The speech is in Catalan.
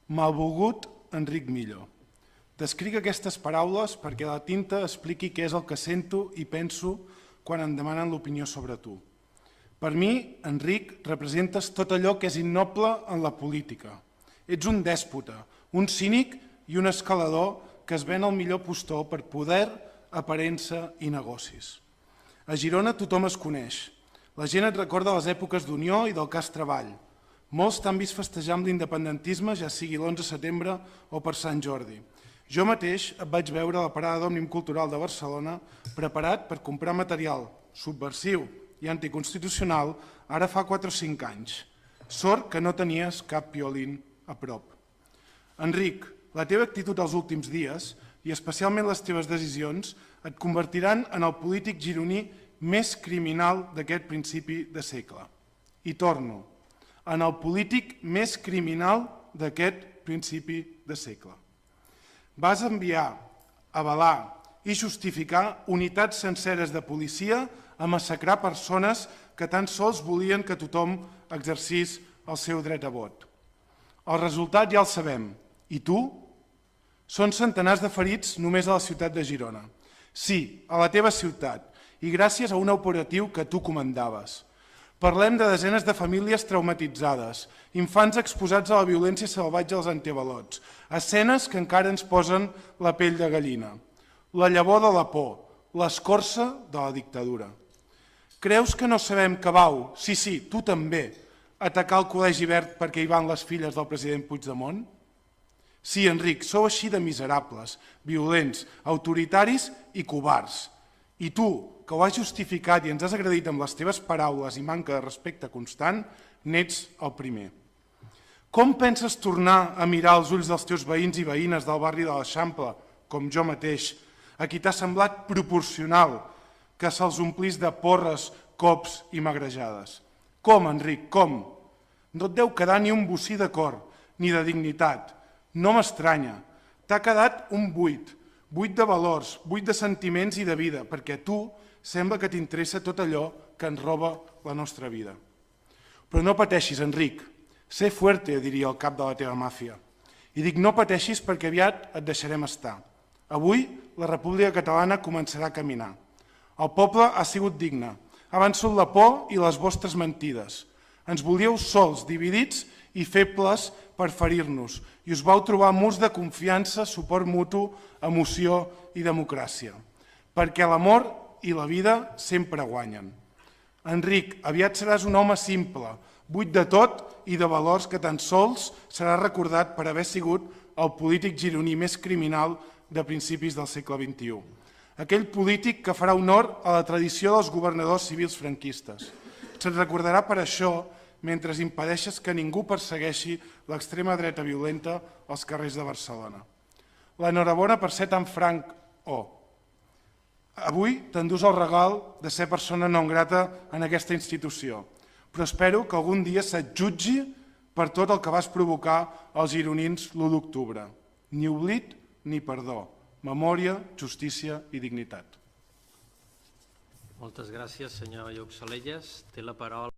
Malvolgut Enric Millo. T'escric aquestes paraules perquè la tinta expliqui què és el que sento i penso quan em demanen l'opinió sobre tu. Per mi, Enric, representes tot allò que és innoble en la política. Ets un dèspota, un cínic i un escalador que es ven al millor postor per poder, aparença i negocis. A Girona tothom es coneix. La gent et recorda les èpoques d'Unió i del cas Treball. Molts t'han vist festejar amb l'independentisme, ja sigui l'11 de setembre o per Sant Jordi. Jo mateix et vaig veure a la parada d'Òmnium Cultural de Barcelona preparat per comprar material subversiu i anticonstitucional ara fa 4 o 5 anys. Sort que no tenies cap piolín a prop. Enric, la teva actitud els últims dies, i especialment les teves decisions, et convertiran en el polític gironí més criminal d'aquest principi de segle. I torno, en el polític més criminal d'aquest principi de segle. Vas enviar, avalar i justificar unitats senceres de policia a massacrar persones que tan sols volien que tothom exercís el seu dret a vot. El resultat ja el sabem. I tu? Són centenars de ferits només a la ciutat de Girona. Sí, a la teva ciutat, i gràcies a un operatiu que tu comandaves. Parlem de desenes de famílies traumatitzades, infants exposats a la violència salvatge dels antiavalots, escenes que encara ens posen la pell de gallina, la llavor de la por, l'escorça de la dictadura. Creus que no sabem que vau, sí, tu també, atacar el Col·legi Verd perquè hi van les filles del president Puigdemont? Sí, Enric, sou així de miserables, violents, autoritaris i covards. I tu, que ho has justificat i ens has agredit amb les teves paraules i manca de respecte constant, n'ets el primer. Com penses tornar a mirar als ulls dels teus veïns i veïnes del barri de l'Eixample, com jo mateix, a qui t'ha semblat proporcional que se'ls omplís de porres, cops i magrejades? Com, Enric, com? No et deu quedar ni un bocí de cor, ni de dignitat. No m'estranya. T'ha quedat un buit, buit de valors, buit de sentiments i de vida, perquè a tu sembla que t'interessa tot allò que ens roba la nostra vida. Però no pateixis, Enric. Sé fuerte, diria el cap de la teva màfia. I dic no pateixis perquè aviat et deixarem estar. Avui la República Catalana començarà a caminar. El poble ha sigut digne. Ha vençut la por i les vostres mentides. Ens volíeu sols, dividits i febles per ferir-nos, i us vau trobar murs de confiança, suport mutu, emoció i democràcia. Perquè l'amor i la vida sempre guanyen. Enric, aviat seràs un home simple, buit de tot i de valors que tan sols serà recordat per haver sigut el polític gironí més criminal de principis del segle XXI. Aquell polític que farà honor a la tradició dels governadors civils franquistes. Se't recordarà per això mentre impedeixes que ningú persegueixi l'extrema dreta violenta als carrers de Barcelona. L'enhorabona per ser tan franc Avui t'endús el regal de ser persona non grata en aquesta institució, però espero que algun dia se't jutgi per tot el que vas provocar als gironins l'1 d'octubre. Ni oblit ni perdó. Memòria, justícia i dignitat. Moltes gràcies, senyor Lluc Salelles. Té la paraula.